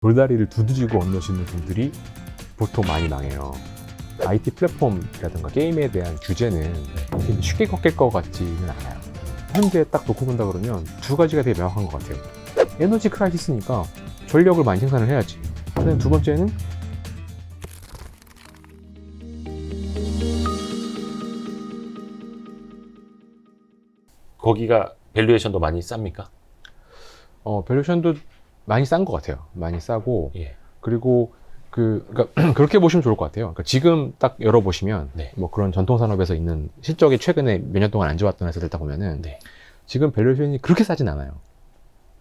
돌다리를 두드리고 건너시는 분들이 보통 많이 망해요. IT 플랫폼이라든가 게임에 대한 규제는 이렇게 쉽게 꺾일 것 같지는 않아요. 현재 딱 놓고 본다 그러면 두 가지가 되게 명확한 것 같아요. 에너지 크라이시스니까 전력을 많이 생산을 해야지. 그다음 두 번째는 거기가 밸류에이션도 많이 쌉니까? 밸류션도 많이 싼 것 같아요. 많이 싸고 예. 그리고 그러니까 그렇게 보시면 좋을 것 같아요. 그러니까 지금 딱 열어보시면 네. 뭐 그런 전통산업에서 있는 실적이 최근에 몇 년 동안 안 좋았던 회사들 딱 보면은 네. 지금 밸류에이션이 그렇게 싸진 않아요.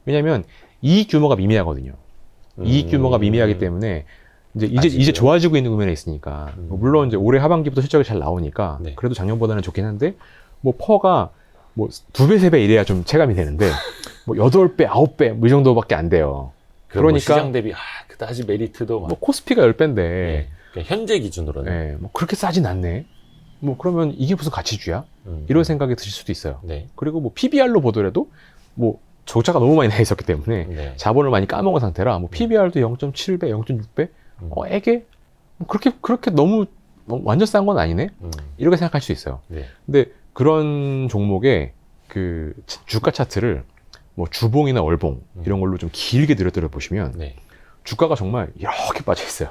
왜냐하면 이익 규모가 미미하거든요. 이익 규모가 미미하기 때문에 이제 좋아지고 있는 국면에 있으니까 물론 이제 올해 하반기부터 실적이 잘 나오니까 네. 그래도 작년보다는 좋긴 한데 뭐 퍼가 뭐 2배, 3배 이래야 좀 체감이 되는데 뭐 8배, 9배 뭐 이 정도밖에 안 돼요. 그러니까 그러니까 시장 대비 그다지 메리트도 뭐 코스피가 10배인데 예. 그러니까 현재 기준으로는 예, 뭐 그렇게 싸진 않네. 뭐 그러면 이게 무슨 가치주야? 이런 생각이 드실 수도 있어요. 네. 그리고 뭐 PBR로 보더라도 뭐 적자가 너무 많이 나 있었기 때문에 네. 자본을 많이 까먹은 상태라 뭐 PBR도 0.7배, 0.6배? 애게 뭐 그렇게 너무 완전 싼 건 아니네? 이렇게 생각할 수 있어요. 네. 근데 그런 종목의 그 주가 차트를 뭐 주봉이나 월봉 이런 걸로 좀 길게 들여다려 보시면 네. 주가가 정말 이렇게 빠져 있어요.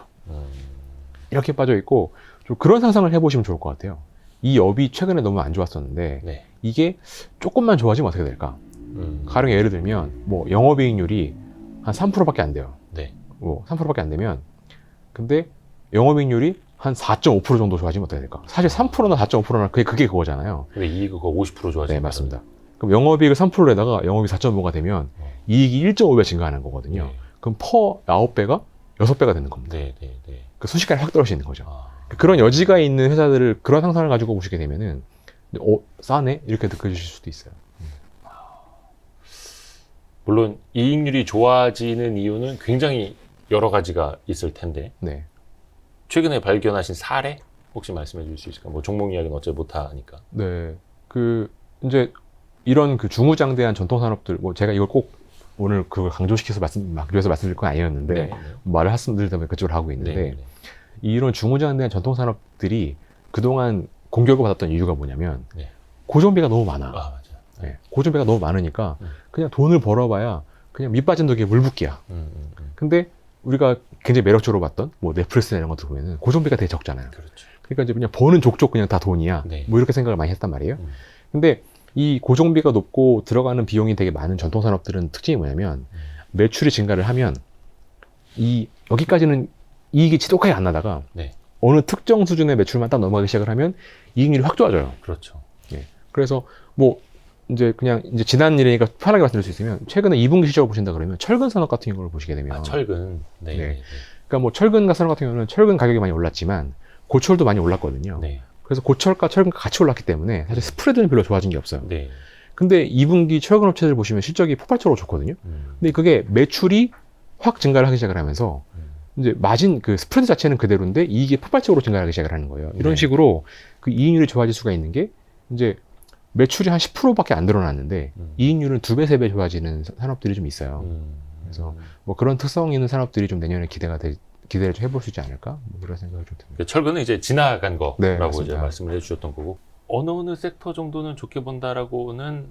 이렇게 빠져 있고 좀 그런 상상을 해보시면 좋을 것 같아요. 이 업이 최근에 너무 안 좋았었는데 네. 이게 조금만 좋아지면 어떻게 될까? 가령 예를 들면 뭐 영업이익률이 한 3%밖에 안 돼요. 네. 뭐 3%밖에 안 되면 근데 영업이익률이 한 4.5% 정도 좋아지면 어떻게 될까? 사실 3%나 4.5%나 그게 그거잖아요. 근데 이익이 50% 좋아지니까. 네, 맞습니다. 그럼 영업이익을 3%에다가 영업이 4.5가 되면 이익이 1.5배 증가하는 거거든요. 네. 그럼 퍼 9배가 6배가 되는 겁니다. 네, 네, 네. 그 순식간에 확 떨어지는 거죠. 그런 여지가 있는 회사들을 그런 상상을 가지고 보시게 되면은 싸네? 이렇게 느껴지실 수도 있어요. 물론 이익률이 좋아지는 이유는 굉장히 여러 가지가 있을 텐데 네. 최근에 발견하신 사례 혹시 말씀해 주실 수 있을까요? 뭐 종목 이야기는 어차피 못 하니까. 네. 이제 이런 그 중후장대한 전통산업들, 뭐 제가 이걸 꼭 오늘 그걸 강조해서 말씀드릴 건 아니었는데, 네, 네. 말을 말씀드리다 보니까 그쪽으로 하고 있는데, 네, 네. 이런 중후장대한 전통산업들이 그동안 공격을 받았던 이유가 뭐냐면, 네. 고정비가 너무 많아. 맞아. 네. 고정비가 너무 많으니까, 그냥 돈을 벌어봐야 그냥 밑 빠진 독에 물 붓기야. 근데 우리가 굉장히 매력적으로 봤던, 뭐 넷플릭스나 이런 것들 보면은 고정비가 되게 적잖아요. 그렇죠. 그러니까 이제 그냥 버는 족족 그냥 다 돈이야. 네. 뭐 이렇게 생각을 많이 했단 말이에요. 근데 이 고정비가 높고 들어가는 비용이 되게 많은 전통산업들은 특징이 뭐냐면 매출이 증가를 하면 여기까지는 이익이 지독하게 안 나다가 네. 어느 특정 수준의 매출만 딱 넘어가기 시작을 하면 이익률이 확 좋아져요. 그렇죠. 예. 그래서 뭐 이제 지난 일이니까 편하게 말씀드릴 수 있으면 최근에 2분기 실적을 보신다 그러면 철근 산업 같은 경우를 보시게 되면 철근. 네. 네. 네. 그러니까 뭐 철근 산업 같은 경우는 철근 가격이 많이 올랐지만 고철도 많이 올랐거든요. 네. 그래서 고철과 철근가 같이 올랐기 때문에 사실 스프레드는 별로 좋아진 게 없어요. 네. 근데 2분기 철근 업체들 보시면 실적이 폭발적으로 좋거든요. 근데 그게 매출이 확 증가를 하기 시작을 하면서 이제 마진 그 스프레드 자체는 그대로인데 이익이 폭발적으로 증가하기 시작을 하는 거예요. 이런 네. 식으로 그 이익률이 좋아질 수가 있는 게 이제 매출이 한 10%밖에 안 늘어났는데 이익률은 2배, 3배 좋아지는 산업들이 좀 있어요. 그래서 뭐 그런 특성 있는 산업들이 좀 내년에 기대를 좀 해볼 수 있지 않을까? 뭐 그런 생각이 좀 듭니다. 철근은 이제 지나간 거라고 네, 이제 맞습니다. 말씀을 해주셨던 거고 어느 섹터 정도는 좋게 본다라고는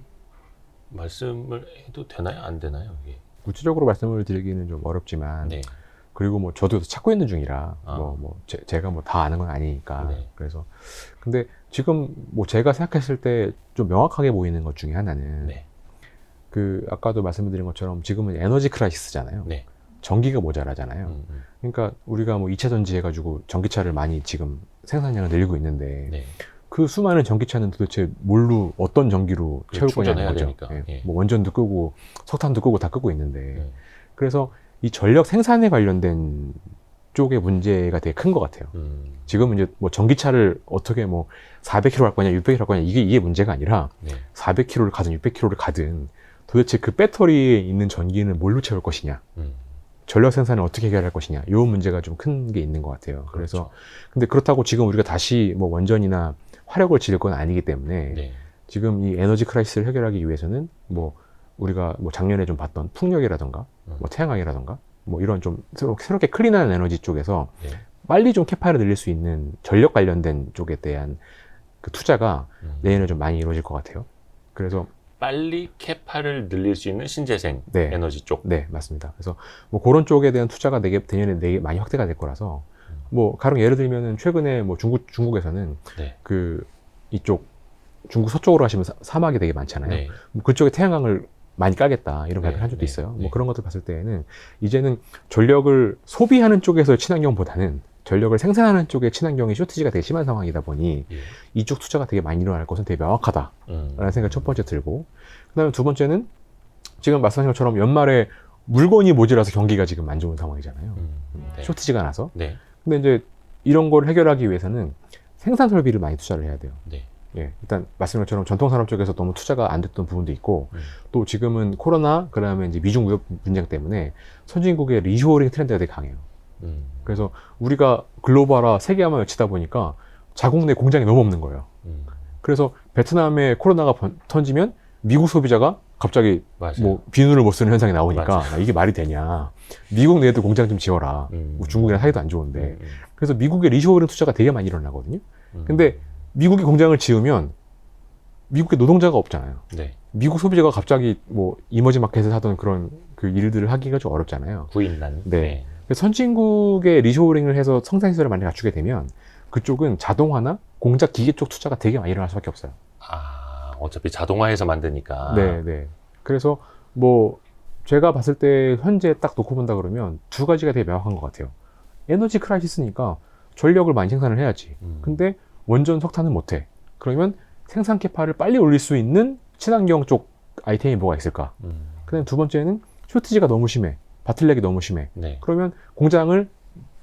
말씀을 해도 되나요? 안 되나요? 이게? 구체적으로 말씀을 드리기는 좀 어렵지만 네. 그리고 뭐 저도 찾고 있는 중이라 아. 제가 뭐 다 아는 건 아니니까 네. 그래서 근데 지금 뭐 제가 생각했을 때 좀 명확하게 보이는 것 중에 하나는 네. 그 아까도 말씀드린 것처럼 지금은 에너지 크라이시스잖아요. 네. 전기가 모자라잖아요. 그러니까 우리가 뭐 2차 전지 해가지고 전기차를 많이 지금 생산량을 늘리고 있는데 네. 그 수많은 전기차는 도대체 어떤 전기로 채울 거냐는 충전해야 거죠. 되니까. 예. 예. 뭐 원전도 끄고 석탄도 끄고 다 끄고 있는데 네. 그래서 이 전력 생산에 관련된 쪽의 문제가 되게 큰 것 같아요. 지금은 이제 뭐 전기차를 어떻게 뭐 400km 할 거냐, 600km 할 거냐 이게 문제가 아니라 네. 400km를 가든 600km를 가든 도대체 그 배터리에 있는 전기는 뭘로 채울 것이냐, 전력 생산을 어떻게 해결할 것이냐, 이 문제가 좀 큰 게 있는 것 같아요. 그렇죠. 그래서 근데 그렇다고 지금 우리가 다시 뭐 원전이나 화력을 지을 건 아니기 때문에 네. 지금 이 에너지 크라이시스를 해결하기 위해서는 뭐 우리가 뭐 작년에 좀 봤던 풍력이라던가 뭐 태양광이라던가 뭐 이런 좀 새롭게 클린한 에너지 쪽에서 네. 빨리 좀 캐파를 늘릴 수 있는 전력 관련된 쪽에 대한 그 투자가 내년에 좀 많이 이루어질 것 같아요. 그래서 빨리 캐파를 늘릴 수 있는 신재생 네. 에너지 쪽. 네, 맞습니다. 그래서 뭐 그런 쪽에 대한 투자가 내년에 되게 많이 확대가 될 거라서 뭐 가령 예를 들면은 최근에 뭐 중국에서는 네. 그 이쪽 중국 서쪽으로 하시면 사막이 되게 많잖아요. 네. 뭐 그쪽에 태양광을 많이 까겠다 이런 발표를 한 적도 네, 있어요. 네. 뭐 그런 것들 봤을 때에는 이제는 전력을 소비하는 쪽에서의 친환경보다는 전력을 생산하는 쪽의 친환경의 쇼티지가 되게 심한 상황이다 보니 예. 이쪽 투자가 되게 많이 일어날 것은 되게 명확하다라는 생각이 첫 번째 들고, 그다음에 두 번째는 지금 말씀하신 것처럼 연말에 물건이 모자라서 경기가 지금 안 좋은 상황이잖아요. 네. 쇼티지가 나서. 네. 근데 이제 이런 걸 해결하기 위해서는 생산 설비를 많이 투자를 해야 돼요. 네. 예, 일단 말씀한 것처럼 전통산업 쪽에서 너무 투자가 안 됐던 부분도 있고, 또 지금은 코로나, 그 다음에 이제 미중 무역 분쟁 때문에 선진국의 리쇼어링 트렌드가 되게 강해요. 그래서 우리가 글로벌화 세계화만 외치다 보니까 자국 내 공장이 너무 없는 거예요. 그래서 베트남에 코로나가 터지면 미국 소비자가 갑자기 맞아요. 뭐 비누를 못 쓰는 현상이 나오니까 이게 말이 되냐. 미국 내에도 공장 좀 지어라. 뭐 중국이랑 사이도 안 좋은데. 그래서 미국의 리쇼어링 투자가 되게 많이 일어나거든요. 근데 미국이 공장을 지으면 미국에 노동자가 없잖아요. 네. 미국 소비자가 갑자기 뭐 이머지 마켓에서 하던 그런 그 일들을 하기가 좀 어렵잖아요. 구인난. 네. 그래서 선진국의 리쇼어링을 해서 생산시설을 많이 갖추게 되면 그쪽은 자동화나 공작 기계 쪽 투자가 되게 많이 일어날 수밖에 없어요. 아, 어차피 자동화해서 만드니까. 네, 네. 그래서 뭐 제가 봤을 때 현재 딱 놓고 본다 그러면 두 가지가 되게 명확한 것 같아요. 에너지 크라이시스니까 전력을 많이 생산을 해야지. 근데 원전 석탄은 못해. 그러면 생산 캐파를 빨리 올릴 수 있는 친환경 쪽 아이템이 뭐가 있을까? 그다음 두 번째는 쇼티지가 너무 심해. 바틀렉이 너무 심해. 네. 그러면 공장을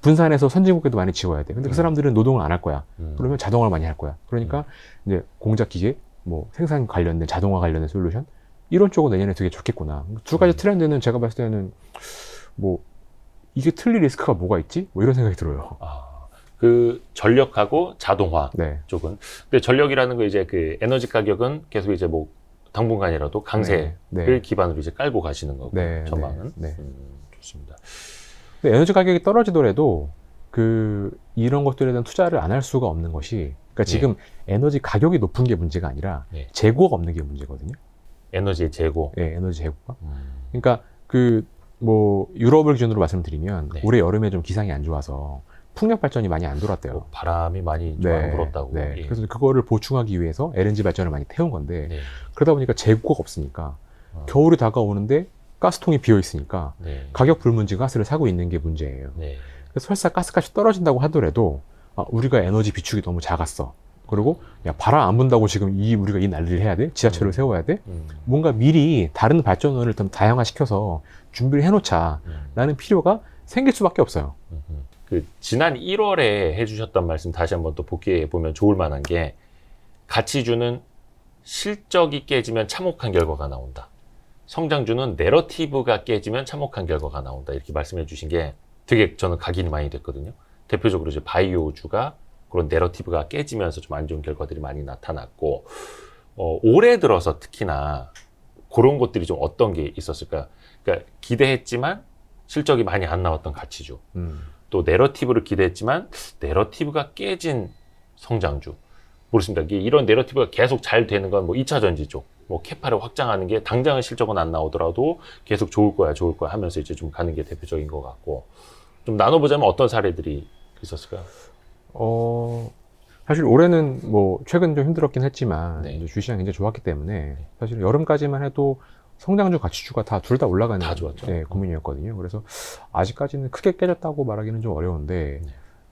분산해서 선진국에도 많이 지어야 돼. 근데 그 사람들은 노동을 안 할 거야. 그러면 자동화를 많이 할 거야. 그러니까 이제 공작 기계, 뭐 생산 관련된 자동화 관련된 솔루션 이런 쪽은 내년에 되게 좋겠구나. 두 가지 트렌드는 제가 봤을 때는 뭐 이게 틀릴 리스크가 뭐가 있지? 뭐 이런 생각이 들어요. 아, 그 전력하고 자동화 네. 쪽은. 근데 전력이라는 거 이제 그 에너지 가격은 계속 이제 뭐 당분간이라도 강세를 네. 기반으로 이제 깔고 가시는 거고 네. 전망은. 네. 좋습니다. 근데 에너지 가격이 떨어지더라도 이런 것들에 대한 투자를 안 할 수가 없는 것이, 그러니까 지금 에너지 가격이 높은 게 문제가 아니라 재고가 없는 게 문제거든요. 에너지의 재고. 네, 에너지 재고가. 그러니까 뭐 유럽을 기준으로 말씀드리면 올해 여름에 좀 기상이 안 좋아서 풍력 발전이 많이 안 돌았대요. 바람이 많이 좀 안 불었다고. 네. 예. 그래서 그거를 보충하기 위해서 LNG 발전을 많이 태운 건데 그러다 보니까 재고가 없으니까 겨울이 다가오는데 가스통이 비어 있으니까 가격 불문지 가스를 사고 있는 게 문제예요. 그래서 설사 가스값이 떨어진다고 하더라도 우리가 에너지 비축이 너무 작았어. 그리고 야 바람 안 분다고 지금 우리가 이 난리를 해야 돼? 지하철을 세워야 돼? 뭔가 미리 다른 발전원을 좀 다양화시켜서 준비를 해놓자 라는 필요가 생길 수밖에 없어요. 그 지난 1월에 해주셨던 말씀 다시 한번 또 복귀해 보면 좋을 만한 게, 가치주는 실적이 깨지면 참혹한 결과가 나온다. 성장주는 내러티브가 깨지면 참혹한 결과가 나온다. 이렇게 말씀해 주신 게 되게 저는 각인이 많이 됐거든요. 대표적으로 이제 바이오주가 그런 내러티브가 깨지면서 좀 안 좋은 결과들이 많이 나타났고, 올해 들어서 특히나 그런 것들이 좀 어떤 게 있었을까? 그러니까 기대했지만 실적이 많이 안 나왔던 가치주. 또 내러티브를 기대했지만 내러티브가 깨진 성장주. 모르겠습니다. 이런 내러티브가 계속 잘 되는 건 뭐 2차 전지 쪽, 뭐 캐파를 확장하는 게 당장은 실적은 안 나오더라도 계속 좋을 거야 하면서 이제 좀 가는 게 대표적인 것 같고, 좀 나눠보자면 어떤 사례들이 있었을까요? 사실 올해는 뭐 최근 좀 힘들었긴 했지만 이제 주시장이 굉장히 좋았기 때문에 사실 여름까지만 해도 성장주 가치주가 둘 다 올라가는 다 좋았죠. 고민이었거든요. 그래서 아직까지는 크게 깨졌다고 말하기는 좀 어려운데,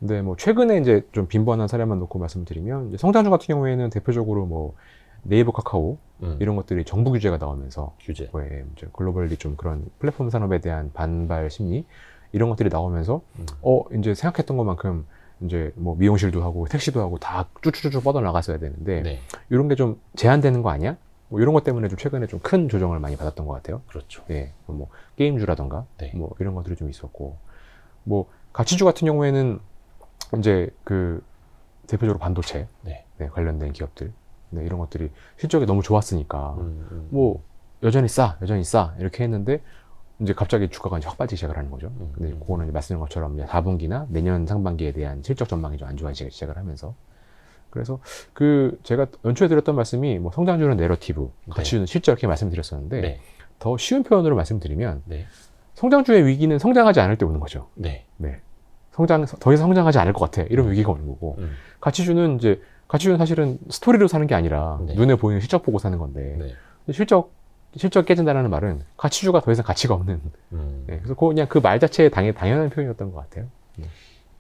근데 뭐 최근에 이제 좀 빈번한 사례만 놓고 말씀드리면 이제 성장주 같은 경우에는 대표적으로 뭐 네이버, 카카오 이런 것들이 정부 규제가 나오면서 규제, 이제 글로벌리 좀 그런 플랫폼 산업에 대한 반발 심리 이런 것들이 나오면서 이제 생각했던 것만큼 이제 뭐 미용실도 하고 택시도 하고 다 쭈쭈쭈 뻗어 나갔어야 되는데 이런 게 좀 제한되는 거 아니야? 뭐 이런 것 때문에 좀 최근에 좀 큰 조정을 많이 받았던 것 같아요. 그렇죠. 뭐 게임주라던가 뭐 이런 것들이 좀 있었고, 뭐 가치주 같은 경우에는 이제 대표적으로 반도체 관련된 기업들 이런 것들이 실적이 너무 좋았으니까 뭐 여전히 싸 이렇게 했는데 이제 갑자기 주가가 이제 확 빠지기 시작을 하는 거죠. 근데 그거는 이제 말씀드린 것처럼 이제 4분기나 내년 상반기에 대한 실적 전망이 좀 안 좋아지기 시작을 하면서 그래서 제가 연초에 드렸던 말씀이 뭐 성장주는 내러티브, 가치주는 실적 이렇게 말씀드렸었는데 네. 더 쉬운 표현으로 말씀드리면 네. 성장주의 위기는 성장하지 않을 때 오는 거죠. 네. 네. 더 이상 성장하지 않을 것 같아. 이런 위기가 오는 거고 가치주는 사실은 스토리로 사는 게 아니라 네. 눈에 보이는 실적 보고 사는 건데 네. 실적 깨진다는 말은 가치주가 더 이상 가치가 없는. 네, 그래서 그냥 그 말 자체에 당연한 표현이었던 것 같아요.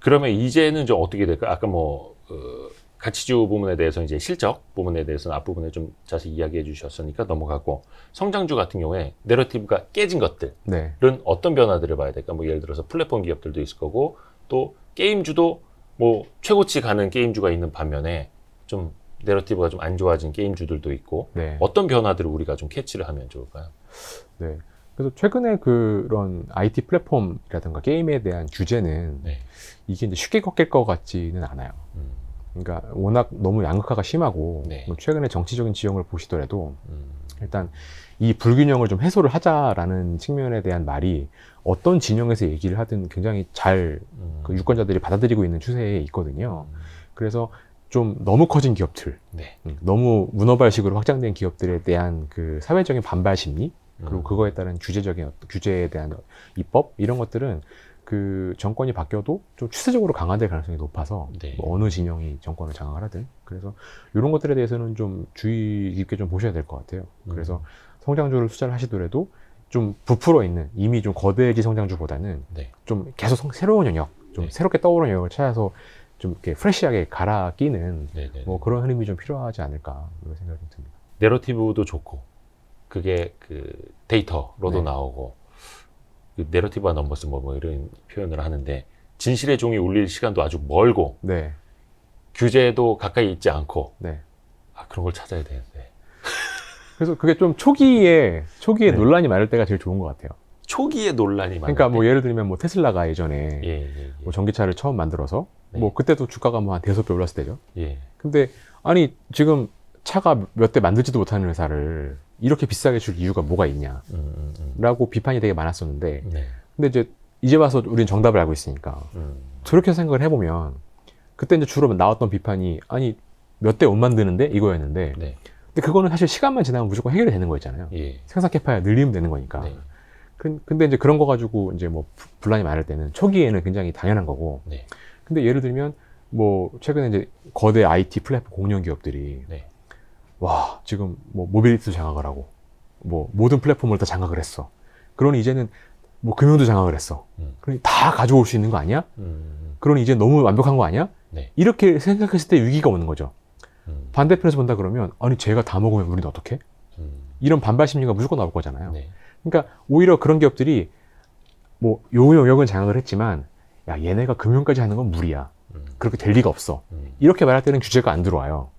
그러면 이제는 좀 어떻게 될까? 아까 가치주 부분에 대해서 이제 실적 부분에 대해서는 앞부분에 좀 자세히 이야기해 주셨으니까 넘어가고 성장주 같은 경우에 내러티브가 깨진 것들은 네. 어떤 변화들을 봐야 될까? 뭐 예를 들어서 플랫폼 기업들도 있을 거고 또 게임주도 뭐 최고치 가는 게임주가 있는 반면에 좀 내러티브가 좀 안 좋아진 게임주들도 있고 네. 어떤 변화들을 우리가 좀 캐치를 하면 좋을까요? 네. 그래서 최근에 그런 IT 플랫폼이라든가 게임에 대한 규제는 네. 이게 이제 쉽게 꺾일 것 같지는 않아요. 그러니까 워낙 너무 양극화가 심하고 네. 뭐 최근에 정치적인 지형을 보시더라도 일단 이 불균형을 좀 해소를 하자라는 측면에 대한 말이 어떤 진영에서 얘기를 하든 굉장히 잘 그 유권자들이 받아들이고 있는 추세에 있거든요. 그래서 좀 너무 커진 기업들, 네. 너무 문어발식으로 확장된 기업들에 대한 그 사회적인 반발 심리, 그리고 그거에 따른 규제에 대한 입법 이런 것들은 그 정권이 바뀌어도 좀 추세적으로 강화될 가능성이 높아서 네. 뭐 어느 진영이 정권을 장악을 하든 그래서 이런 것들에 대해서는 좀 주의 깊게 좀 보셔야 될 것 같아요. 그래서 성장주를 투자를 하시더라도 좀 부풀어 있는 이미 좀 거대해진 성장주보다는 네. 좀 계속 새로운 영역, 좀 네. 새롭게 떠오르는 영역을 찾아서 좀 이렇게 프레시하게 갈아 끼는 네네. 뭐 그런 흐름이 좀 필요하지 않을까 이런 생각이 좀 듭니다. 내러티브도 좋고 그게 그 데이터로도 네. 나오고 그 내러티브와 넘버스 뭐 이런 표현을 하는데 진실의 종이 울릴 시간도 아주 멀고 네, 규제도 가까이 있지 않고 네. 그런 걸 찾아야 되는데 그래서 그게 좀 초기에 네. 논란이 많을 때가 제일 좋은 것 같아요. 초기에 논란이 많을 그러니까 뭐 때. 예를 들면 뭐 테슬라가 예전에 예. 뭐 전기차를 처음 만들어서 네. 뭐 그때도 주가가 뭐 한 대여섯 배 올랐을 때죠. 예. 근데 아니 지금 차가 몇 대 만들지도 못하는 회사를 이렇게 비싸게 줄 이유가 뭐가 있냐라고 비판이 되게 많았었는데 네. 근데 이제 와서 우리는 정답을 알고 있으니까 저렇게 생각을 해보면 그때 이제 주로 나왔던 비판이 아니 몇 대 못 만드는데 이거였는데 네. 근데 그거는 사실 시간만 지나면 무조건 해결이 되는 거였잖아요. 예. 생산 캐파야 늘리면 되는 거니까. 네. 근데 이제 그런 거 가지고 이제 뭐 분란이 많을 때는 초기에는 굉장히 당연한 거고. 네. 근데 예를 들면 뭐 최근에 이제 거대 IT 플랫폼 공룡 기업들이 네. 와 지금 뭐 모빌리티도 장악을 하고 뭐 모든 플랫폼을 다 장악을 했어. 그러니 이제는 뭐 금융도 장악을 했어. 그러니 다 가져올 수 있는 거 아니야? 그러니 이제 너무 완벽한 거 아니야? 네. 이렇게 생각했을 때 위기가 오는 거죠. 반대편에서 본다 그러면 아니 쟤가 다 먹으면 우리는 어떡해? 이런 반발 심리가 무조건 나올 거잖아요. 네. 그러니까 오히려 그런 기업들이 뭐 요 영역은 장악을 했지만 야 얘네가 금융까지 하는 건 무리야. 그렇게 될 리가 없어. 이렇게 말할 때는 규제가 안 들어와요.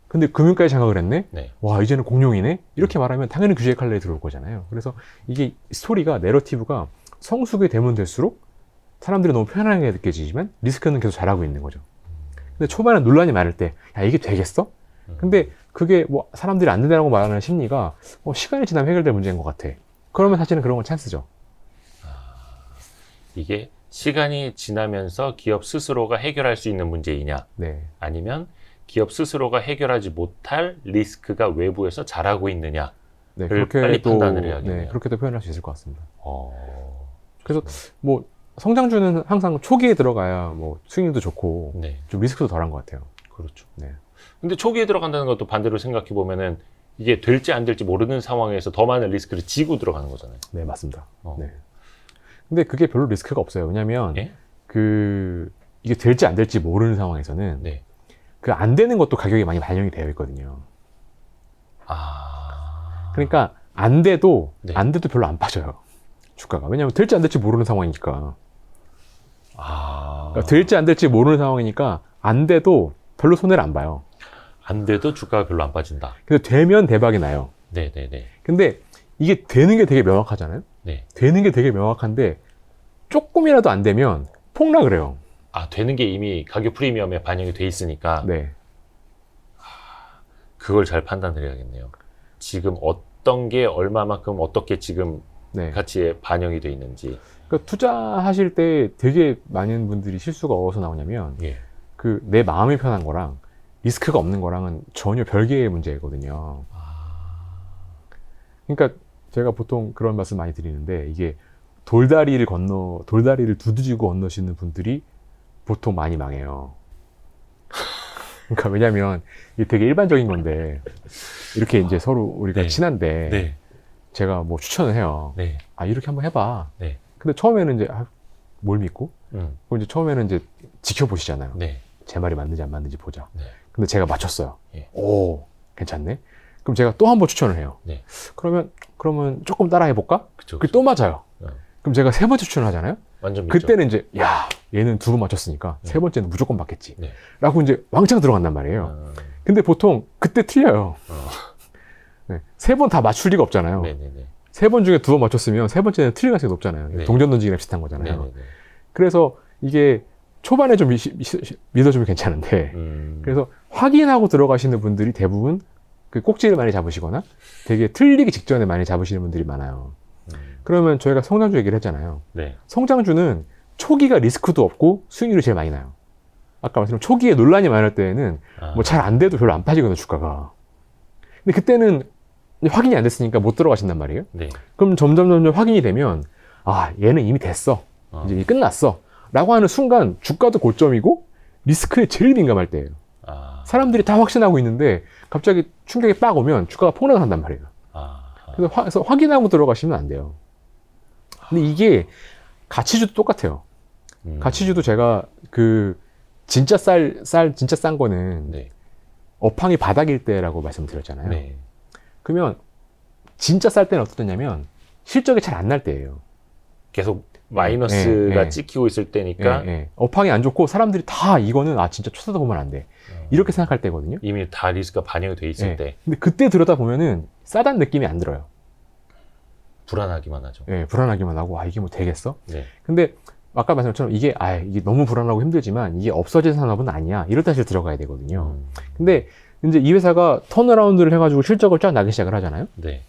근데 금융까지 장악을 했네? 네. 와 이제는 공룡이네? 이렇게 말하면 당연히 규제 칼날이 들어올 거잖아요. 그래서 이게 스토리가 내러티브가 성숙이 되면 될수록 사람들이 너무 편안하게 느껴지지만 리스크는 계속 잘하고 있는 거죠. 근데 초반에 논란이 많을 때 야 이게 되겠어? 근데 그게 뭐 사람들이 안 된다고 말하는 심리가 시간이 지나면 해결될 문제인 것 같아. 그러면 사실은 그런 건 찬스죠. 이게 시간이 지나면서 기업 스스로가 해결할 수 있는 문제이냐 네. 아니면 기업 스스로가 해결하지 못할 리스크가 외부에서 자라고 있느냐 네, 빨리 판단을 해야겠네요. 네, 그렇게도 표현할 수 있을 것 같습니다. 그래서 뭐 성장주는 항상 초기에 들어가야 뭐 수익률도 좋고 네. 좀 리스크도 덜한 것 같아요. 그렇죠. 네. 근데 초기에 들어간다는 것도 반대로 생각해 보면은 이게 될지 안 될지 모르는 상황에서 더 많은 리스크를 지고 들어가는 거잖아요. 네, 맞습니다. 네. 근데 그게 별로 리스크가 없어요. 왜냐면 예? 이게 될지 안 될지 모르는 상황에서는 네. 그 안 되는 것도 가격이 많이 반영이 되어 있거든요. 그러니까 안 돼도 네. 별로 안 빠져요. 주가가. 왜냐면 될지 안 될지 모르는 상황이니까. 그러니까 될지 안 될지 모르는 상황이니까 안 돼도 별로 손해를 안 봐요. 안 돼도 주가가 별로 안 빠진다. 근데 되면 대박이 나요. 네네네. 근데 이게 되는 게 되게 명확하잖아요. 네. 되는 게 되게 명확한데 조금이라도 안 되면 폭락을 해요. 되는 게 이미 가격 프리미엄에 반영이 돼 있으니까 네. 그걸 잘 판단을 해야겠네요. 지금 어떤 게 얼마만큼 어떻게 지금 네. 가치에 반영이 돼 있는지. 그러니까 투자하실 때 되게 많은 분들이 실수가 어디서 나오냐면 예. 그 내 마음이 편한 거랑 리스크가 없는 거랑은 전혀 별개의 문제거든요. 그러니까 제가 보통 그런 말씀 많이 드리는데 이게 돌다리를 두드리고 건너시는 분들이 보통 많이 망해요. 그러니까 왜냐면 이게 되게 일반적인 건데 이렇게 이제 서로 우리가 네. 친한데 네. 제가 뭐 추천을 해요. 네. 아 이렇게 한번 해봐. 네. 근데 처음에는 이제 뭘 믿고? 음. 그럼 이제 처음에는 이제 지켜보시잖아요. 네. 제 말이 맞는지 안 맞는지 보자. 네. 근데 제가 맞췄어요. 예. 오 괜찮네. 그럼 제가 또 한 번 추천을 해요. 네. 그러면 조금 따라 해볼까? 그쵸. 그게 또 맞아요. 어. 그럼 제가 세 번째 추천을 하잖아요. 완전 믿죠. 그때는 이제 야 얘는 2번 맞췄으니까 네. 세 번째는 무조건 맞겠지. 네. 라고 이제 왕창 들어간단 말이에요. 근데 보통 그때 틀려요. 네. 세 번 다 맞출 리가 없잖아요. 네네네. 세 번 중에 2번 맞췄으면 세 번째는 틀릴 가능성이 높잖아요. 네. 동전 던지기랑 비슷한 거잖아요. 네네네. 그래서 이게 초반에 좀 믿어주면 괜찮은데 그래서 확인하고 들어가시는 분들이 대부분 그 꼭지를 많이 잡으시거나 되게 틀리기 직전에 많이 잡으시는 분들이 많아요. 그러면 저희가 성장주 얘기를 했잖아요. 네. 성장주는 초기가 리스크도 없고 수익률이 제일 많이 나요. 아까 말씀드린 초기에 논란이 많을 때에는 뭐 잘 안 돼도 별로 안 빠지거든요, 주가가. 근데 그때는 확인이 안 됐으니까 못 들어가신단 말이에요. 네. 그럼 점점 확인이 되면 아 얘는 이미 됐어. 이제 끝났어. 라고 하는 순간 주가도 고점이고 리스크에 제일 민감할 때예요. 사람들이 다 확신하고 있는데 갑자기 충격이 빡 오면 주가가 폭락한단 말이에요. 그래서 확인하고 들어가시면 안 돼요. 근데 이게 가치주도 똑같아요. 가치주도 제가 그 진짜 진짜 싼 거는 네. 업황이 바닥일 때라고 말씀드렸잖아요. 네. 그러면 진짜 쌀 때는 어떻냐면 실적이 잘 안 날 때예요. 계속 마이너스가 네. 찍히고 있을 때니까 업황이 안 좋고 사람들이 다 이거는 진짜 쳐다보면 안 돼. 이렇게 생각할 때거든요. 이미 다 리스크가 반영이 돼 있을 때 근데 그때 들여다보면은 싸다는 느낌이 안 들어요. 불안하기만 하죠. 불안하기만 하고 이게 뭐 되겠어? 네. 근데 아까 말씀한 것처럼 이게 너무 불안하고 힘들지만 이게 없어질 산업은 아니야. 이럴 때 사실 들어가야 되거든요. 근데 이제 이 회사가 턴어라운드를 해가지고 실적을 쫙 나기 시작을 하잖아요. 네.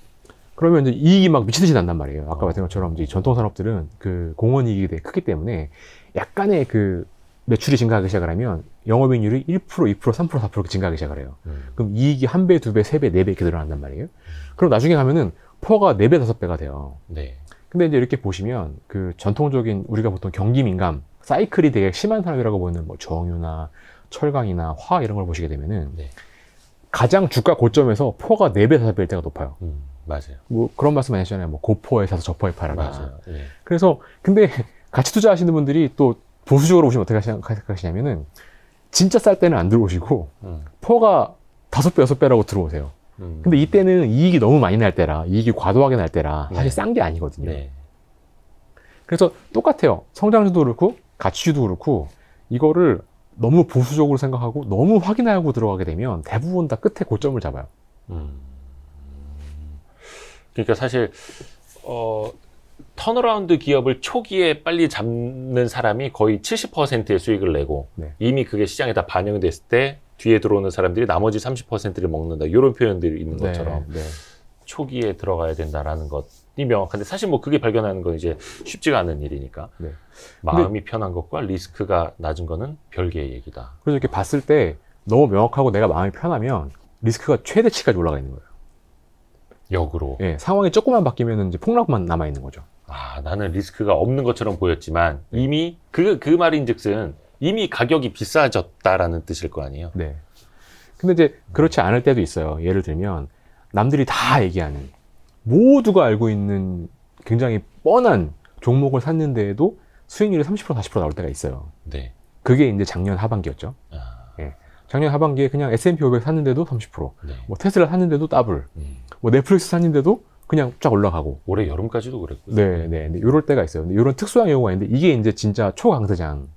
그러면 이제 이익이 막 미치듯이 난단 말이에요. 아까 말씀한 것처럼 이제 전통 산업들은 그 공원 이익이 되게 크기 때문에 약간의 그 매출이 증가하기 시작을 하면 영업이익률이 1%, 2%, 3%, 4% 이렇게 증가하기 시작을 해요. 그럼 이익이 1배, 2배, 3배, 4배 이렇게 늘어난단 말이에요. 그럼 나중에 가면은 퍼가 4배, 5배가 돼요. 네. 근데 이제 이렇게 보시면 그 전통적인 우리가 보통 경기 민감 사이클이 되게 심한 산업이라고 보는 뭐 정유나 철강이나 화학 이런 걸 보시게 되면은 네. 가장 주가 고점에서 퍼가 4배, 5배일 때가 높아요. 맞아요. 뭐 그런 말씀 많이 하시잖아요. 뭐 고퍼에 사서 저퍼에 팔아라. 맞아요. 네. 그래서 근데 같이 투자하시는 분들이 또 보수적으로 보시면 어떻게 생각하시냐면은 진짜 쌀 때는 안 들어오시고 퍼가 5배, 6배라고 들어오세요. 근데 이때는 이익이 너무 많이 날 때라 이익이 과도하게 날 때라 사실 싼 게 아니거든요. 네. 그래서 똑같아요. 성장주도 그렇고 가치주도 그렇고 이거를 너무 보수적으로 생각하고 너무 확인하고 들어가게 되면 대부분 다 끝에 고점을 잡아요. 그러니까 사실 턴어라운드 기업을 초기에 빨리 잡는 사람이 거의 70%의 수익을 내고 이미 그게 시장에 다 반영이 됐을 때 뒤에 들어오는 사람들이 나머지 30%를 먹는다. 이런 표현들이 있는 것처럼 초기에 들어가야 된다라는 것이 명확한데 사실 뭐 그게 발견하는 건 이제 쉽지가 않은 일이니까 마음이 편한 것과 리스크가 낮은 거는 별개의 얘기다. 그래서 이렇게 봤을 때 너무 명확하고 내가 마음이 편하면 리스크가 최대치까지 올라가 있는 거예요. 역으로. 상황이 조금만 바뀌면 이제 폭락만 남아 있는 거죠. 나는 리스크가 없는 것처럼 보였지만 이미 그 말인즉슨 이미 가격이 비싸졌다라는 뜻일 거 아니에요. 네. 근데 이제 그렇지 않을 때도 있어요. 예를 들면 남들이 다 얘기하는 모두가 알고 있는 굉장히 뻔한 종목을 샀는데도 수익률이 30% 40% 나올 때가 있어요. 네. 그게 이제 작년 하반기였죠. 작년 하반기에 그냥 S&P 500 샀는데도 30%, 뭐 테슬라 샀는데도 더블, 뭐 넷플릭스 샀는데도 그냥 쫙 올라가고. 올해 여름까지도 그랬고. 네. 이럴 때가 있어요. 근데 이런 특수한 경우가 있는데 이게 이제 진짜 초강세장인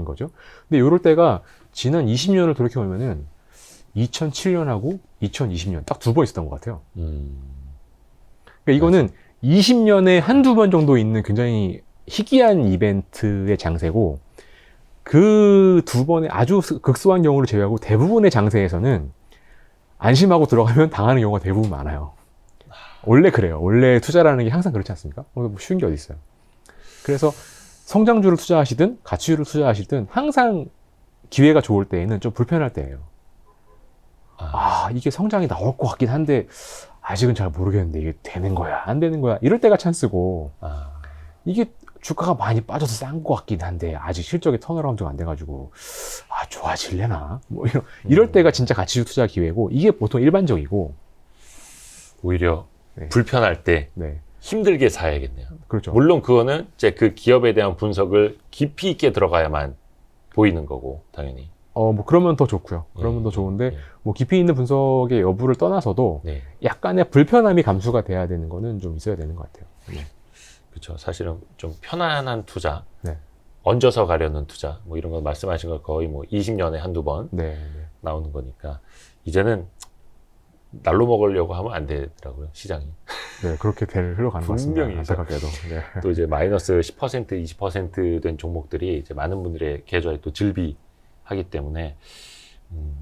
거죠. 근데 이럴 때가 지난 20년을 돌이켜보면은 2007년하고 2020년 딱 2번 있었던 것 같아요. 그러니까 이거는 20년에 한두 번 정도 있는 굉장히 희귀한 이벤트의 장세고 그 2번의 아주 극소한 경우를 제외하고 대부분의 장세에서는 안심하고 들어가면 당하는 경우가 대부분 많아요. 원래 그래요. 원래 투자라는 게 항상 그렇지 않습니까? 뭐 쉬운 게 어디 있어요. 그래서 성장주를 투자하시든 가치주를 투자하시든 항상 기회가 좋을 때에는 좀 불편할 때예요. 이게 성장이 나올 것 같긴 한데 아직은 잘 모르겠는데 이게 되는 거야 안 되는 거야 이럴 때가 찬스고, 이게 주가가 많이 빠져서 싼 것 같긴 한데 아직 실적이 턴어라운드가 안 돼가지고 좋아질래나 뭐 이럴 때가 진짜 가치주 투자 기회고, 이게 보통 일반적이고. 오히려 네. 불편할 때 네, 힘들게 사야겠네요. 그렇죠. 물론 그거는 이제 그 기업에 대한 분석을 깊이 있게 들어가야만 보이는 거고, 당연히. 뭐 그러면 더 좋고요. 그러면 예, 더 좋은데 예. 뭐 깊이 있는 분석의 여부를 떠나서도 네. 약간의 불편함이 감수가 돼야 되는 거는 좀 있어야 되는 것 같아요. 네. 그렇죠. 사실은 좀 편안한 투자, 네. 얹어서 가려는 투자, 뭐 이런 거 말씀하신 거 거의 뭐 20년에 한두 번 네, 네. 나오는 거니까 이제는 날로 먹으려고 하면 안 되더라고요, 시장이. 네, 그렇게 흘러가는 것 같습니다. 분명히 안타깝게도. 네. 또 이제 마이너스 10%, 20%된 종목들이 이제 많은 분들의 계좌에 또 즐비하기 때문에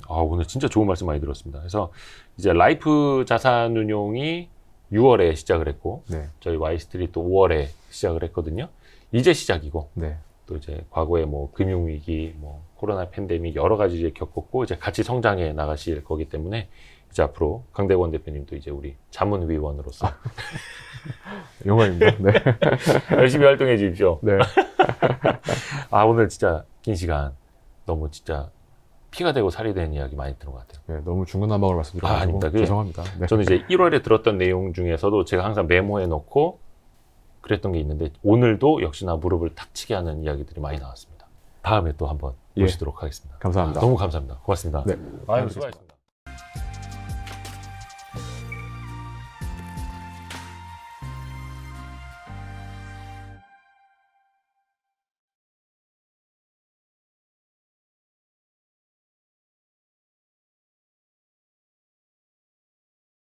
오늘 진짜 좋은 말씀 많이 들었습니다. 그래서 이제 라이프 자산운용이 6월에 시작을 했고, 네. 저희 와이스트리트 5월에 시작을 했거든요. 이제 시작이고, 네. 또 이제 과거에 뭐 금융위기, 뭐 코로나 팬데믹 여러 가지 이제 겪었고, 이제 같이 성장해 나가실 거기 때문에 이제 앞으로 강대권 대표님도 이제 우리 자문위원으로서 영광입니다. 네. 열심히 활동해 주십시오. 네. 오늘 진짜 긴 시간 너무 진짜 피가 되고 살이 되는 이야기 많이 들은 것 같아요. 네, 너무 중구난방으로 말씀드려가지고 아닙니다. 죄송합니다. 네. 저는 이제 1월에 들었던 내용 중에서도 제가 항상 메모해 놓고 그랬던 게 있는데, 오늘도 역시나 무릎을 탁 치게 하는 이야기들이 많이 나왔습니다. 다음에 또 한번 예. 모시도록 하겠습니다. 감사합니다. 너무 감사합니다. 고맙습니다. 네. 아유, 수고하셨습니다.